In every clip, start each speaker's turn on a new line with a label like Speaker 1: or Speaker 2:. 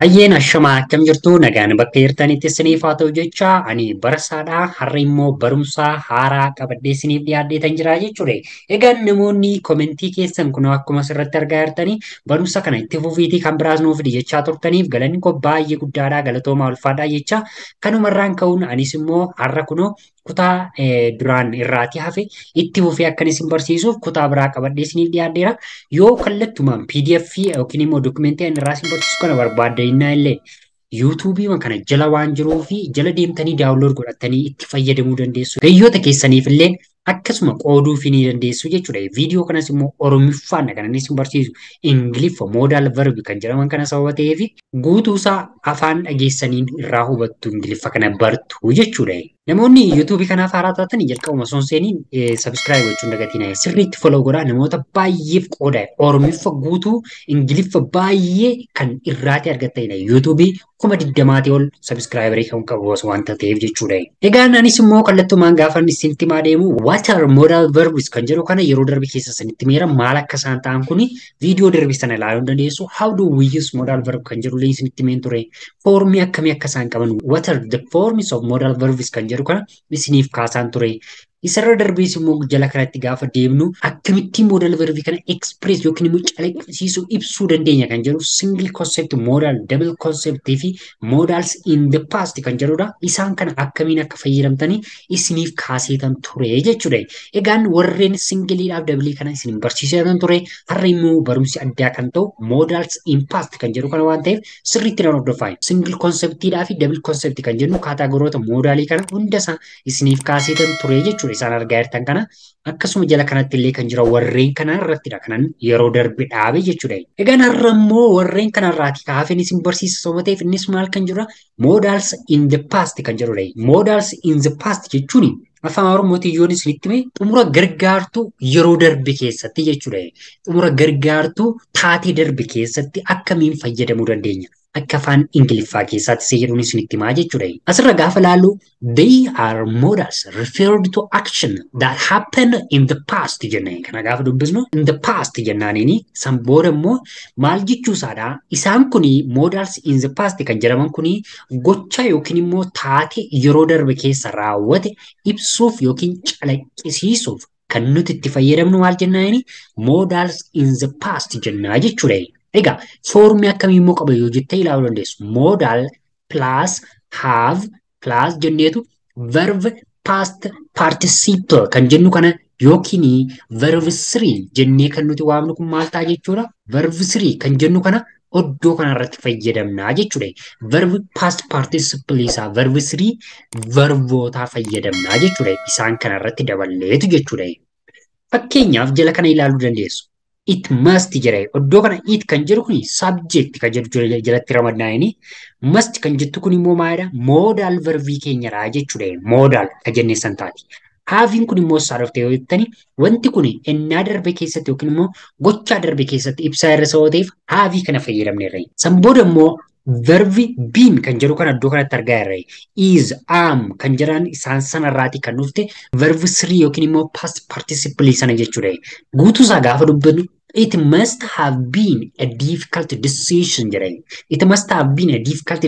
Speaker 1: Ayyeen ashamaa akkam jirtu nagaan bakka jirtanitti isiniif haa ta'u jecha ani barasaadhaa har'a immoo barumsaa haaraa qabadhee isiniif dhiyaadheetan jira jechuudha. Egaa namoonni komentii keessan kun akkuma asirratti argaa jirtanii barumsa kana itti fufiitii kan biraas nuuf jechaa turtaniif galanni koo baay'ee guddaadhaa galatoomaa ulfaadhaa jecha kanumarraan ka'uun anis immoo har'a kunoo kutaa duraan irraatii hafe itti fufee akkan isin barsiisuuf kutaa biraa qabadhee isiniif dhiyaadheera. Yoo kallattumaan PDF yookiin immoo dokumentii ani irraa isin barsiisu kana barbaaddan illee YouTube kana jala waan jiruu fi jala deemtanii daawunlood godhattanii itti fayyadamuu dandeessu. Gayyoota keessaniif illee akkasuma qooduu fi ni dandeessu jechuudha. Viidiyoo kanas immoo Oromiffaan kan inni isin barsiisu Ingliffa Modal Verb kan jedhaman kana sababa ta'eef guutuusaa afaan dhageessaniin irraa hubattu Ingliffa kana bartu jechuudha. Namoonni YouTube kanaaf haaraa taatan jalqabuma osoo hin seeniin subscribe gochuun dagatiin sirriitti follow godhaa namoota baay'eef qooda Oromiffa guutuu Ingiliffa baay'ee kan irraati argattanidha. YouTube kuma 20 ol subscriberii kan qabu osoo wanta ta'eef jechuudha. Egaa anis immoo kallattumaan gaafa isinitti himaa deemu what are modal verbs kan jedhu kana yeroo darbe keessa isinitti meera maal akka isaan ta'an kuni viidiyoo darbe sana ilaaluu dandeessu. How do we use modal verb kan jedhu illee isinitti himeen ture. Foormii akkamii akka isaan qaban what are the forms of modal verbs kan jedhu kana isiniif kaasaan ture. Isarra darbees immoo jala kanatti gaafa deemnu akkamittiin modal verbii kana express yookiin immoo calaqqisiisuu ibsuu dandeenya kan jedhu single concept modal double concept fi modals in the past kan jedhudha. Isaan kana akkamiin akka fayyadamtanii isiniif kaaseetan ture jechuudha. Egaan warreen singleedhaaf double kana isin barsiiseetan ture har'a immoo barumsi addaa kan ta'u modals in past kan jedhu kana waan ta'eef sirriitti nan hordofaa. Single conceptidhaa fi double concept kan jennu kaataagoroota modaalii kana hundasaa isiniif kaaseetan ture jechuudha. Isaan argaa jirtan kana akkasuma jala kanatti illee kan jira warreen kana irrattidha kanan yeroo darbe dhaabe jechuudha. Egaan har'a immoo warreen kana irraati kaafeen isin barsiisa sababa ta'eef innis maal kan jira modals in the past kan jedhudha. Modals in the past jechuun afaan Oromootiin yoon isinitti hime xumura gargaartuu yeroo darbe keessatti jechuudha. Xumura gargaartuu taatee darbe keessatti akkamiin fayyadamuu dandeenya? Akka afaan Ingiliffaa keessatti seeruun isinitti himaa jechuudha. Asirra gaafa ilaallu they are modals referred to action that happened in the past jennaan. Kana gaafa dubbisnu in the past jennaaniini san booda immoo maal jechuusaadha. Isaan kuni modals in the past kan jedhaman kuni gocha yookiin immoo taatee yeroo darbe keessa raawwate ibsuuf yookiin calaqqisiisuuf kan nuti itti fayyadamnu maal jennaani modals in the past jennaa jechuudha. Egaa foormii akkamii immoo qaba yoo jettee ilaaluu dandeessu. Modal plus have plus jenneetu verb past participle kan jennu kana yookiin verb 3 jennee kan nuti waamnu kun maal ta'a jechuudha. Verb 3 kan jennu kana oddoo kanarratti fayyadamnaa jechuudha. Verb past participle isaa verb 3 verbootaa fayyadamnaa jechuudha. Isaan kanarratti daballeetu jechuudha. Fakkeenyaaf jala kana ilaaluu dandeessu. It must jedha. Oddoo kana it kan jedhu kun subject kan jedhu jalatti ramadnaa'ini. Must kan jettu kun immoo maalidha? Modal verbii keenyadha jechuudha. Modal kan jennee san taati. Haviin kun immoo saarofte yoo jettani wanti kun ennaa darbe keessatti yookiin immoo gochaa darbe keessatti ibsaa irra sababa ta'eef havii kana fayyadamneerra. San booda immoo verbi been kan jedhu kan iddoo kanatti argaa jirra. Is am kan jedhan isaan sanarraati kan dhufte verbi 3 yookiin immoo past participle sana jechuudha. Guutuusaa gaafa dubbannu it must have been a difficult decision jedha. It must have been a difficult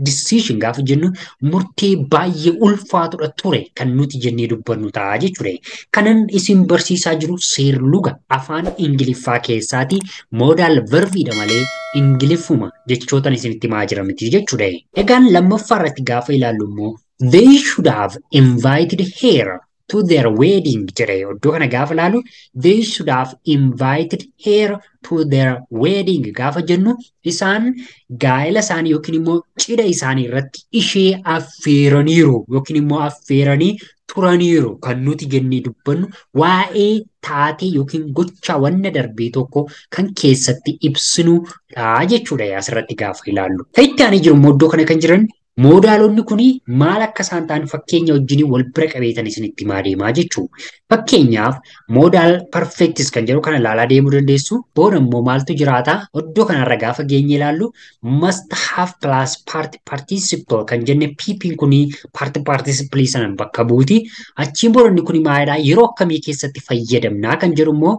Speaker 1: decision gaafa jennu murtee baay'ee ulfaatudha ture kan nuti jennee dubbannu ta'a jechuudha. Kanan isin barsiisaa jiru seerluga afaan Ingiliffaa keessaati modal verbiidha malee Ingiliffuma jechootan isinitti himaa jira miti jechuudha. Egaan lammaffaa irratti gaafa ilaallu immoo they should have invited her to their wedding jedha. Oddoo kana gaafa ilaalu they should have invited her to their wedding gaafa jennu isaan gaa'ela isaanii yookiin immoo cidha isaanii irratti ishee affeeraniiru yookiin immoo affeeranii turaniiru kan nuti jennee dubbannu waa'ee taatee yookiin gocha wanna darbee tokko kan keessatti ibsinu jechuudha asirratti gaafa ilaallu. Kan itti aanee jiru immoo oddoo kana kan jiran Moodaalonni kuni maal akka isaan ta'an fakkeenya wajjin wal bira qabeetan isinitti himaa deemaa jechuudha. Fakkeenyaaf Modal Perfectis kan jedhu kana ilaalaa deemuu dandeessu. Booda immoo maaltu jiraata? Iddoo kanarra gaafa geenye ilaallu must have plus participle kan jenne PP kuni participle sanan bakka buuti. Achiin booda inni kuni maalidha? Yeroo akkamii keessatti fayyadamnaa kan jedhu immoo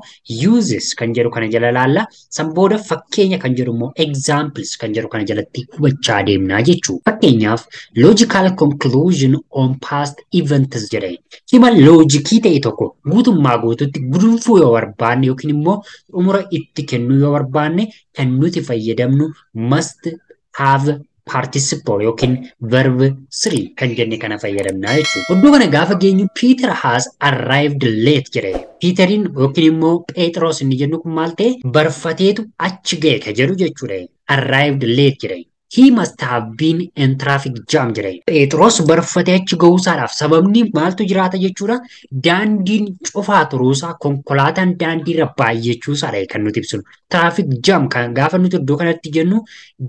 Speaker 1: uses kan jedhu kana jala ilaalla. San booda fakkeenya kan jedhu immoo examples kan jedhu kana jalatti hubachaa deemnaa jechuudha. Fakkeenyaaf logical conclusion on past events jedhee hima loojikii ta'e tokko guutummaa guutuutti gudunfuu yoo barbaanne yookiin immoo umura itti kennuu yoo barbaanne kan nuti fayyadamnu must have participle yookiin verb 3 kan jenne kana fayyadamnaa jechuudha. Iddoo kana gaafa geenyu Peter has arrived late jedhee Peterin yookiin immoo Phexros inni jennu kun maal ta'e barfateetu achi ga'e ka jedhu jechuudha. Arrived late jedhee. He must have been in traffic jam jedhee. Phexros barfatee achi ga'uusaadhaaf sababni maaltu jiraata jechuudha. Daandiin cufaa turuusaa konkolaataan daandiirra baay'achuusaadha kan nuti ibsinu. Traffic jam kan gaafa nuti iddoo kanatti jennu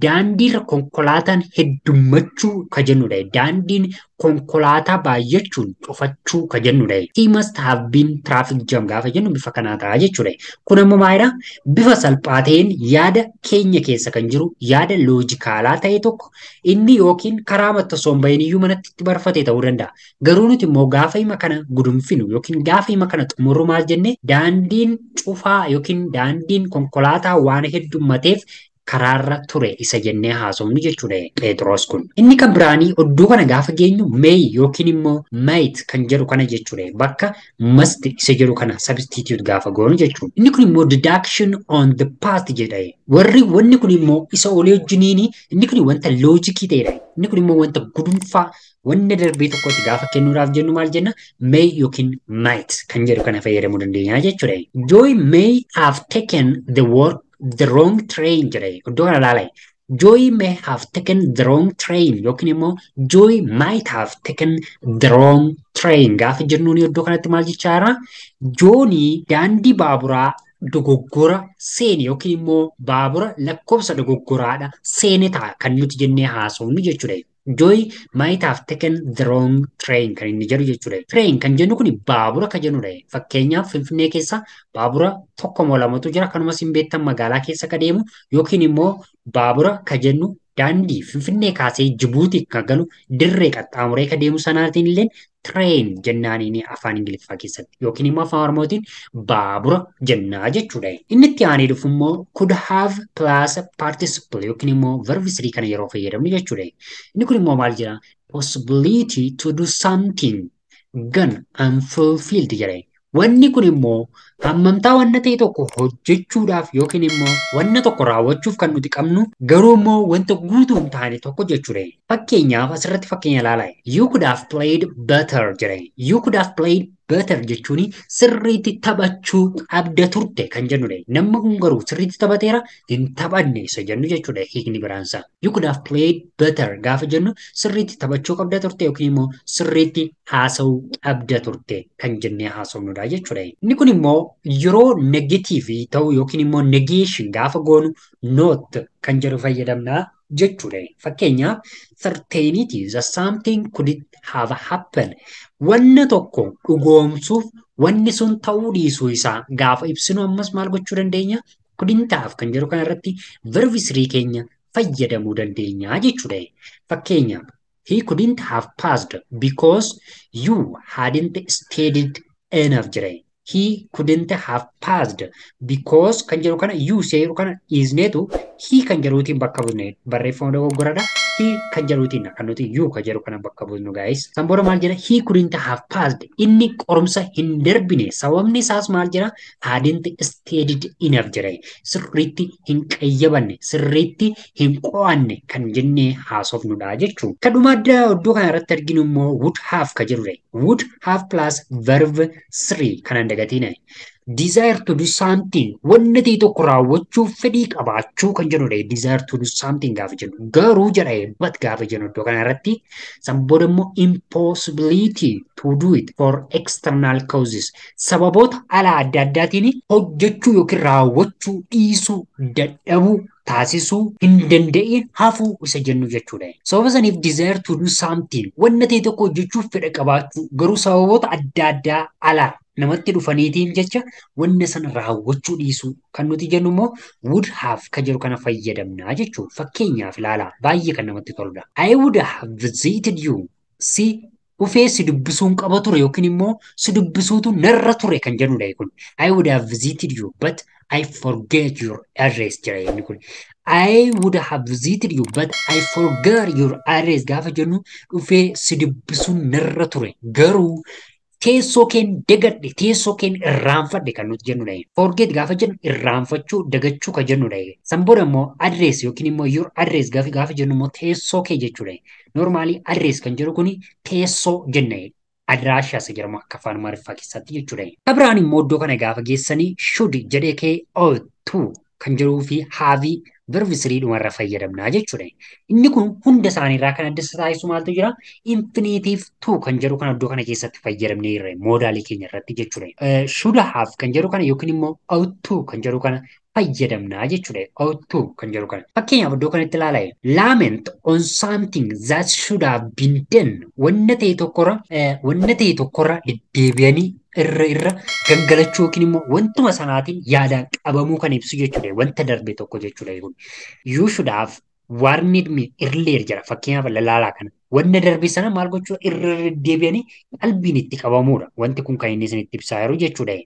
Speaker 1: daandiirra konkolaataan heddummachuu ka jennudha. Daandiin konkolaataa baay'achuun cufachuu ka jennudha. He must have been traffic jam gaafa jennu bifa kanaa ta'a jechuudha. Kun ammoo maalidha? Bifa salphaa ta'een yaada keenya keessa kan jiru yaada loojikaalaa ta'e tokko inni yookiin karaa mattasoon bahin iyyuu manatti itti barfate ta'uu danda'a. Garuu nuti immoo gaafa hima kana gudunfinu yookiin gaafa hima kana xumurru maal jenne daandiin cufaa yookiin daandiin konkolaataa waan heddummateef karaarra ture isa jennee haasofnu jechuudha Phexros kun. Inni kan biraanii iddoo kana gaafa geenyu may yookiin immoo might kan jedhu kana jechuudha. Bakka must isa jedhu kana substitute gaafa goonu jechuudha. Inni kun immoo deduction on the past jedha. Wanni kun immoo isa olii wajjiniini inni kun wanta loojikii ta'edha. Inni kun immoo wanta gudunfaa wanna darbee tokkotti gaafa kennuudhaaf jennu maal jenna may yookiin might kan jedhu kana fayyadamuu dandeenya jechuudha. Joy may have taken the wrong train jedhee iddoo kana ilaalaa. Joy may have taken the wrong train yookiin immoo Joy might have taken the wrong train gaafa jennuun iddoo kanatti maal jechaara? Joonii daandii baaburaa dogoggora seene yookiin immoo baabura lakkoofsa dogoggoraadha seene ta'a kan nuti jennee haasofnu jechuudha. Joy might have taken the wrong train kan inni jedhu jechuudha. Train kan jennu kun baabura kan jennudha. Fakkeenyaaf Finfinnee keessa baabura tokko moo lamatu jira kanumas hin beektan magaalaa keessa ka deemu yookiin immoo baabura kan jennu daandii Finfinnee kaasee Jibuutii kan galu dirree qaxxaamuree ka deemu sanaatiin illee train jennaaniin afaan Ingiliffaa keessatti yookiin immoo afaan Oromootiin baabura jennaa jechuudha. Inni itti aanee dhufu immoo could have plus participle yookiin immoo verb 3 kana yeroo fayyadamnu jechuudha. Inni kun immoo maal jedha? Possibility to do something gone unfulfilled jedha. Wanni kun immoo hammamtaa wanna ta'e tokko hojjechuudhaaf yookiin immoo wanna tokko raawwachuuf kan nuti qabnu garuu immoo wanta guutuu hin taane tokko jechuudha. Fakkeenyaaf asirratti fakkeenya ilaalaa. You could have played better jedha. You could have played better jechuun sirriitti taphachuu qabda turte kan jennudha. Namni kun garuu sirriitti taphateera hin taphanne isa jennu jechuudha hiikni biraansaa. You could have played better gaafa jennu sirriitti taphachuu qabda turte yookiin immoo sirriitti haasa'uu qabda turte kan jennee haasofnudha jechuudha. Inni kun immoo yeroo negatiivii ta'u yookiin immoo negation gaafa goonu not kan jedhu fayyadamnaa jechuudha. Fakkeenyaaf certainty that something could have happened. Wanna tokko dhugoomsuuf wanni sun ta'uu dhiisuu isaa gaafa ibsinu ammas maal gochuu dandeenya? Couldn't have kan jedhu kana irratti verb 3 keenya fayyadamuu dandeenya jechuudha. Fakkeenyaaf he couldn't have passed because you hadn't studied enough jedha. He couldn't have passed because kan jedhu kana you seeru kana isneetu he kan jedhuutiin bakka buune barreeffama dogoggoradha. He kan jedhuutiin kan nuti you kan jedhu kana bakka buunu guys. San booda maal jedha? He couldn't have passed. Inni qorumsa hin darbine sababni isaas maal jedha? Hadn't studied enough jedha. Sirriitti hin qayyabanne, sirriitti hin qo'anne kan jennee haasofnudha jechuudha. Kadhuma addaa iddoo kana irratti arginu immoo would have kan jedhudha. Would have plus verb 3 kan dagatiin. Desire to do something wanna ta'e tokko raawwachuuf fedhii qabaachuu kan jedhudha. Desire to do something gaafa jennu garuu jedha but gaafa jennu iddoo kana irratti san booda immoo impossibility to do it for external causes sababoota alaa adda addaatiin hojjechuu yookiin raawwachuu dhiisuu dadhabuu taasisuu hin danda'in hafuu isa jennu jechuudha. Sababa saniif desire to do something wanna ta'e tokko hojjechuuf fedha qabaachuu garuu sababoota adda addaa alaa namatti dhufaniitiin jecha wanna sana raawwachuu dhiisuu kan nuti jennu immoo would have kan jedhu kana fayyadamnaa jechuudha. Fakkeenyaaf ilaalaa baay'ee kan namatti toludha. I would have visited you si dhufee si dubbisuun qaba ture yookiin immoo si dubbisuutu narra ture kan jennudha kun. I would have visited you but I forget your address jira inni kun. I would have visited you but I forgot your address gaafa jennu dhufee si dubbisuun narra ture garuu teessoo keen dagadhe teessoo keen irraanfadhe kan nuti jennudha. Forget gaafa jennu irraanfachuu dagachuu kan jennudha. San booda immoo address yookiin immoo your address gaafa jennu immoo teessoo kee jechuudha. Normally address kan jedhu kuni teessoo jenna. Adiraashaa isa jedhamu akka afaan Amaariffaa keessatti jechuudha. Kabiraan immoo iddoo kana gaafa geessanii should jedhee kee ought to kan jedhuu fi have verb dhumarra fayyadamnaa jechuudha. Inni kun hunda isaaniirraa kan adda isa taasisu maaltu jira? Infinitive to kan jedhu kana iddoo kana keessatti fayyadamnee jirra moodaalii keenya irratti jechuudha. Should have kan jedhu kana yookiin immoo ought to kan jedhu kana fayyadamnaa jechuudha. Ought to kan jedhu kana. Fakkeenyaaf iddoo kanatti ilaalaa lament on something that should have been done wanna ta'e tokkorra deddeebi'anii irra gangalachuu yookiin immoo wantuma sanaatiin yaadaan qabamuu kan ibsu jechuudha. Wanta darbe tokko jechuudha kun. You should have warned me earlier jira. Fakkeenyaaf ilaalaa kana. Wanna darbe sana maal gochuu irra deddeebi'anii qalbiin itti qabamuudha. Wanti kun kan inni isinitti ibsaa jiru jechuudha.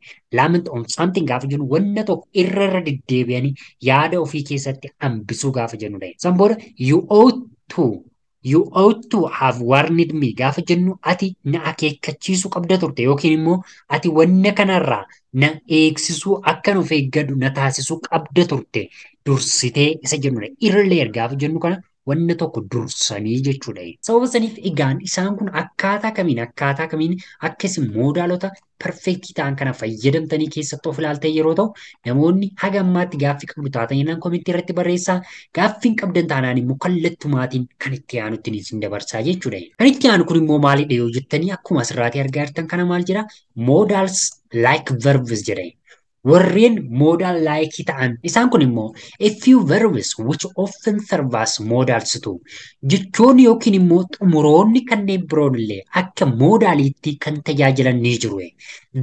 Speaker 1: Lament on something gaafa jennu wanna tokko irra deddeebi'anii yaada ofii keessatti hambisuu gaafa jennudha. San booda you ought to have warned me gaafa jennu ati na akeekkachiisuu qabda turte yookiin immoo ati wanna kanarraa na eegsisuu akka nuuf eeggadu na taasisuu qabda turte dursitee isa jennudha. Earlier gaafa jennu kana wanna tokko dursanii jechuudha. Sababa saniif egaan isaan kun akkaataa kamiin akkasi moodaalota perfektii ta'an kana fayyadamtanii keessatti of ilaaltee yeroo ta'u namoonni haga ammaatti gaaffii qabdu taatanii komentii irratti barreessaa. Gaaffiin qabdan taanaan immoo kallattumaatiin kan itti aanutti isin dabarsaa jechuudha. Kan itti aanu kun immoo maalidha yoo jettanii akkuma asirratti argaa jirtan kana maal jira? Modals like verbs jedha. Warreen modal like ta'an isaan kun immoo a few verbs which often serve as modals too. Jechoonni yookiin immoo xumuroonni kanneen biroon illee akka modaaliitti kan tajaajilan ni jiru.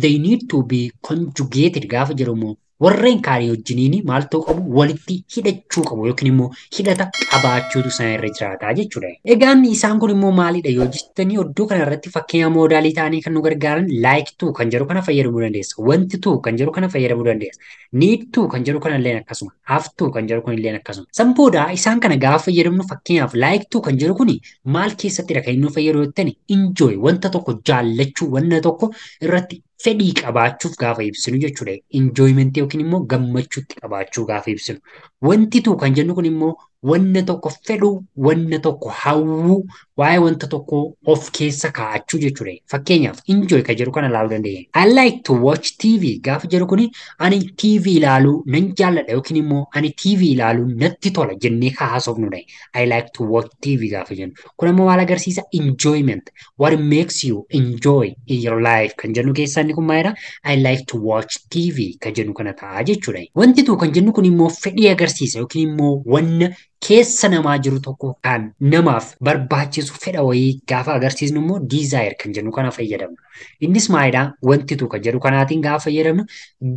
Speaker 1: They need to be conjugated gaafa jedhamu warreen kaanii wajjiniin maal ta'uu qabu walitti hidhachuu qabu yookiin immoo hidhata qabaachuutu isaan irra jiraata jechuudha. Egaan isaan kun immoo maalidha yoo jettanii iddoo kana irratti fakkeenya moodaalii ta'anii kan nu gargaaran like to kan jedhu kana fayyadamuu dandeessa. Want to kan jedhu kana fayyadamuu dandeessa. Need to kan jedhu kana illee akkasuma. Have to kan jedhu kun illee akkasuma. San booda isaan kana gaafa fayyadamnu fakkeenyaaf like to kan jedhu kuni maal keessattidha kan inni nu fayyadu jettani enjoy wanta tokko jaallachuu wanna tokko irratti fedhii qabaachuuf gaafa ibsinu jechuudha. Enjoyment yookiin immoo gammachuutti qabaachuu gaafa ibsinu. Wanti tu kan jennu kun immoo wanna tokko fedhuu, wanna tokko hawwuu, waa'ee wanta tokko of keessa kaa'achuu jechuudha. Fakkeenyaaf enjoy kan jedhu kana ilaaluu dandeenya. I like to watch TV gaafa jedhu kuni ani TV ilaaluu nan jaalladha yookiin immoo ani TV ilaaluu natti tola jennee haasofnudha. I like to watch TV gaafa jennu. Kun immoo maal agarsiisa? Enjoyment. What makes you enjoy in your life kan jennu keessaa inni kun maalidha? I like to watch TV kan jennu kana ta'a jechuudha. Wanti tu kan jennu kun immoo fedhii agarsiisa yookiin immoo wanna keessa namaa jiru tokko kan namaaf barbaachisu fedha wayii gaafa agarsiisnu immoo desire kan jennu kana fayyadamna. Innis maalidha? Wanti tu kan jedhu kanaatiin gaafa fayyadamnu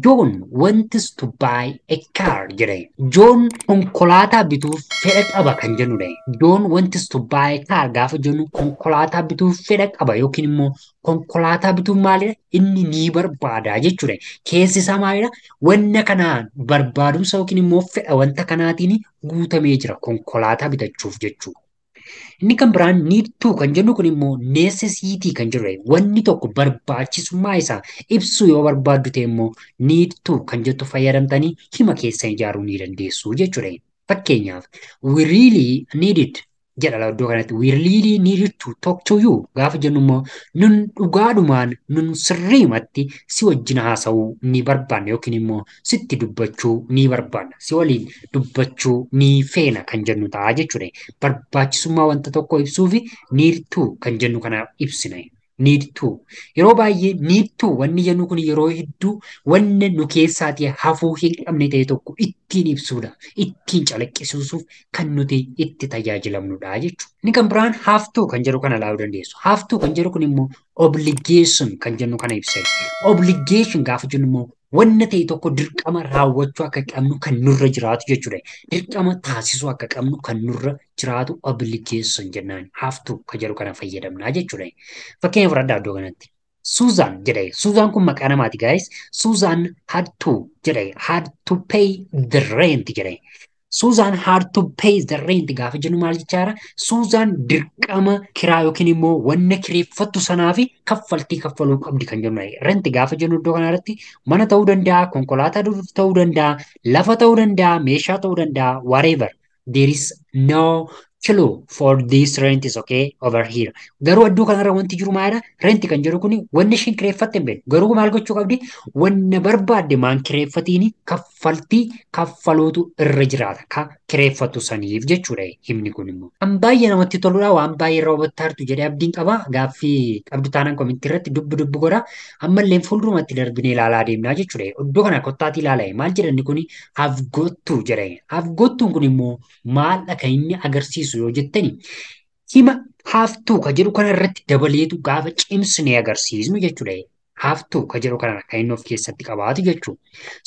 Speaker 1: John wants to buy a car jedha. John konkolaataa bituuf fedha qaba kan jennudha. John wants to buy a car gaafa jennu konkolaataa bituuf fedha qaba yookiin immoo konkolaataa bituun maalidha? Inni ni barbaada jechuudha. Keessi isaa maalidha? Wanna kanaan barbaadumsa yookiin immoo fedha wanta kanaatiin guutamee jira konkolaataa bitachuuf jechuudha. Inni kan biraan need to kan jennu kun immoo necessity kan jedhudha. Wanni tokko barbaachisummaa isaa ibsuu yoo barbaaddu ta'e immoo need to kan jettu fayyadamtanii hima keessa ijaaruu ni dandeessu jechuudha. Fakkeenyaaf we really need it jedha iddoo kanatti we really need to talk to you gaafa jennu immoo nun dhugaadhumaan nun sirriimatti si wajjin haasa'uu ni barbaanna yookiin immoo sitti dubbachuu ni barbaanna si waliin dubbachuu ni feena kan jennu ta'a jechuudha. Barbaachisummaa wanta tokko ibsuu fi need to kan jennu kana ibsina. need to. Yeroo baay'ee need to wanni jennu kun yeroo hedduu wanna nu keessaatii hafuu hin qabne ta'e tokko ittiin ibsuudha. Ittiin calaqqisiisuuf kan nuti itti tajaajilamnudha jechuudha. Inni kan biraan have to kan jedhu kana ilaaluu dandeessu. Have to kan jedhu kun immoo obligation kan jennu kana ibsa. Obligation gaafa jennu immoo wanna ta'e tokko dirqama raawwachuu akka qabnu kan nurra jiraatu jechuudha. Dirqama taasisuu akka qabnu kan nurra jiraatu obligation jennaan. Have to kan jedhu kana fayyadamnaa jechuudha. Fakkeenya fudhadhaa iddoo kanatti. Suuzaan jedhee. Suuzaan kun maqaa namaati guys. Suuzaan had to jedhee. Had to pay the rent jedhee. Suuzaan had to pay the rent gaafa jennu maal jechaadha? Suuzaan dirqama kiraa yookiin immoo wanna kireeffattu sanaa fi kaffaltii kaffaluu qabdi kan jennu. Rent gaafa jennu iddoo kanarratti mana ta'uu danda'a, konkolaataa ta'uu danda'a, lafa ta'uu danda'a, meeshaa ta'uu danda'a, whatever. There is no clue for this rent is okay over here. Garuu iddoo kanarra wanti jiru maalidha? Rent kan jedhu kuni wanni ishiin kireeffatte hin beeknu. Garuu maal gochuu qabdi? Wanna barbaadde maan kireeffatiin kaffaltii kaffaluutu irra jiraata. Ka kireeffatu saniif jechuudha himni kun immoo. Kan baay'ee namatti toludha. Waan baay'ee irraa hubattaartu jedhee abdiin qaba. Gaaffii qabdu taanaan komentii irratti dubbi godha. Ammallee fuuldurumatti darbinee ilaalaa deemnaa jechuudha. Iddoo kana kottaatti ilaalaa. Maal jedhanni kuni have got to jedhee. Have got to kun immoo maal akka inni agarsiisu yoo jettani hima have to ka jedhu kana irratti dabaleetu gaafa cimsine agarsiisnu jechuudha. Have to ka jedhu kana kan inni of keessatti qabaatu jechuudha.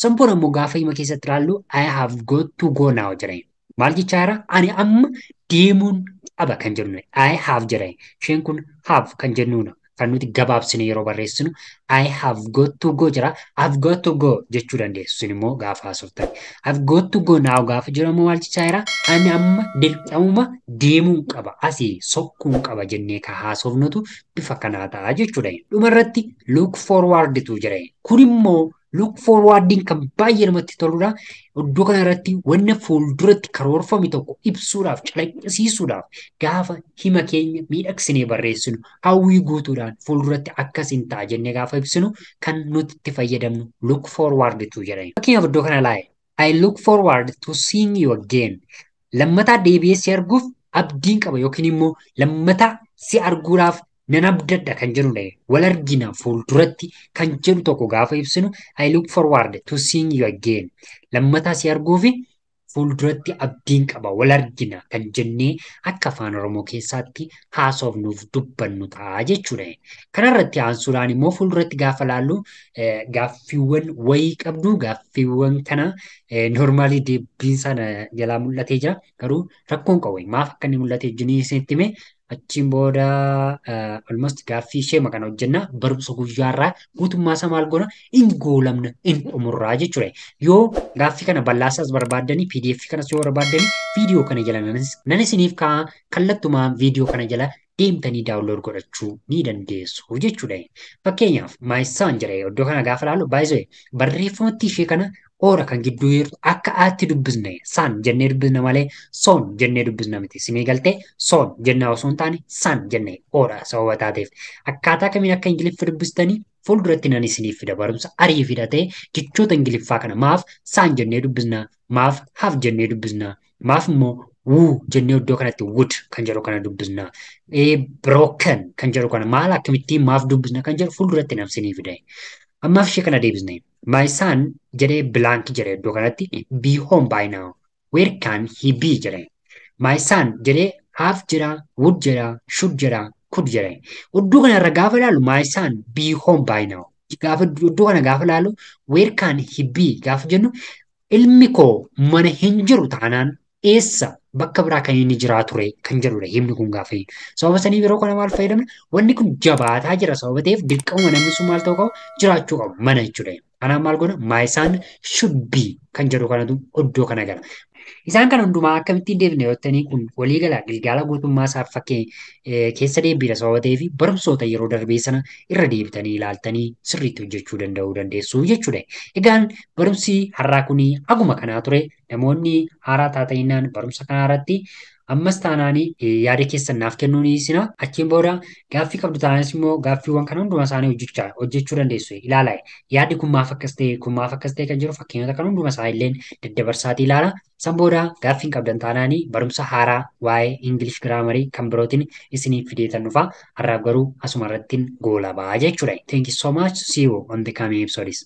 Speaker 1: Sampoon ammoo gaafa hima keessatti ilaallu I have got to go now jedhee. Maal jechaadha? Ani amma deemuun qaba kan jennu. I have jedhee. Isheen kun have kan jennuudha. Kan nuti gabaabsine yeroo barreessinu I have got to go jira. I've got to go jechuu dandeessu. Isin immoo gaafa haasoftan. I've got to go now gaafa jedhamu maal jechaadha? Ani amma dirqamuma deemuun qaba. Asii sokkuun qaba jennee ka haasofnutu bifa kanaa ta'a jechuudha. Dhumarratti look forward to jedha. Kun immoo look forwarding kan baay'ee namatti toludha. Iddoo kanarratti wanna fuulduratti karoorfame tokko ibsuudhaaf calaqqisiisuudhaaf gaafa hima keenya miidhagsinee barreessinu hawwii guutuudhaan fuulduratti akkasiin ta'a jennee gaafa ibsinu kan nuti itti fayyadamnu look forward to jedhama. Fakkeenyaaf iddoo kana laa'e I look forward to seeing you again. Lammataa deebi'ee si arguuf abdiin qaba yookiin immoo lammataa si arguudhaaf nan abdadha kan jedhudha. Wal argina fuulduratti kan jedhu tokko gaafa ibsinu I look forward to seeing you again. Lammataa si arguufi fuulduratti abdiin qaba wal argina kan jennee akka afaan Oromoo keessatti haasofnuuf dubbannu ta'a jechuudha. Kanarratti aansuudhaan immoo fuulduratti gaafa laallu gaaffiiwwan wayii qabdu gaaffiiwwan kana normaalii deebiin sana jalaa mul'atee jira. Garuu rakkoon qabu maaf akka inni mul'ate jennee isinitti hime achiin booda almost gaaffii ishee kana hojjenna barumsa guyyaarraa guutummaa isaa maal goona hin goolamna hin xumurraa jechuudha. Yoo gaaffii kana bal'aasaas barbaaddanii PDF kanas yoo barbaaddanii viidiyoo kana jala nan isiniif kaa'aa kallattumaan viidiyoo kana jala deemtanii daawunlood godhachuu ni dandeessu jechuudha. Fakkeenyaaf maayisaan jedha iddoo kana gaafa laallu baay'ee barreeffamatti ishee kana ora kan gidduu jirtu akka aatti dubbisne san jennee dubbisna malee son jennee dubbisna miti. Simee galtee son jennaa osoo hin taane san jennee ora sababa taateef akkaataa kamiin akka Ingiliffa dubbistanii fuulduratti nan isiniif fida barumsa ariifiidha jechoota Ingiliffaa kana maaf san jennee dubbisna maaf have jennee dubbisna maaf immoo wuu jennee iddoo kanatti would kan jedhu kana dubbisna broken kan jedhu kana maal akkamittiin maaf dubbisna kan jedhu fuulduratti nan isiniif fida. Ammaaf ishee kana deebisne. My son jedhee blank jedhee iddoo kanatti be home by now. Where can he be jedhee. My son jedhee have jedha, would jedha, should jedha, could jedhee. Iddoo kanarra gaafa ilaallu my son be home by now. Gaafa iddoo kana gaafa ilaallu where can he be gaafa jennu ilmi koo mana hin jiru taanaan eessa bakka biraa kan inni jiraa ture kan jedhudha himni kun gaafa sababa saniif yeroo kana maal fayyadamna wanni kun jabaataa jira sababa ta'eef dirqama namni sun maal ta'uu qabu jiraachuu qabu mana jechuudha. Kanaaf maal goona my son should be kan jedhu kanatu iddoo kana gara. Isaan kana hundumaa akkamittiin deebine yoo ta'anii kun waliigala gilgaala guutummaa isaaf fakkii keessa deebiira sababa ta'eef barumsoota yeroo darbee sana irra deebitanii ilaaltanii sirriitti hojjechuu danda'uu dandeessu jechuudha. Egaan barumsi har'aa kun aguma kanaa ture namoonni haaraa taataniinaan barumsa kanaa irratti Ammas taanaanii yaada keessan naaf kennuu ni dhiisina. Achiin booda gaaffii qabdu taanaan immoo gaaffiiwwan kana hunduma isaanii hojjechuu dandeessu. Ilaalaa yaaddi kun maaf akkas ta'e kun maaf akkas ta'e kan jiru fakkeenyota kan hunduma isaa illee daddabarsaatii ilaala. San booda gaaffiin qabdan taanaanii barumsa haaraa waa'ee English giraamarii kan birootiin isiniif fideetan dhufa. Har'aaf garuu asuma irrattiin goolabaa jechuudha. Thank you so much. See you on the coming episodes.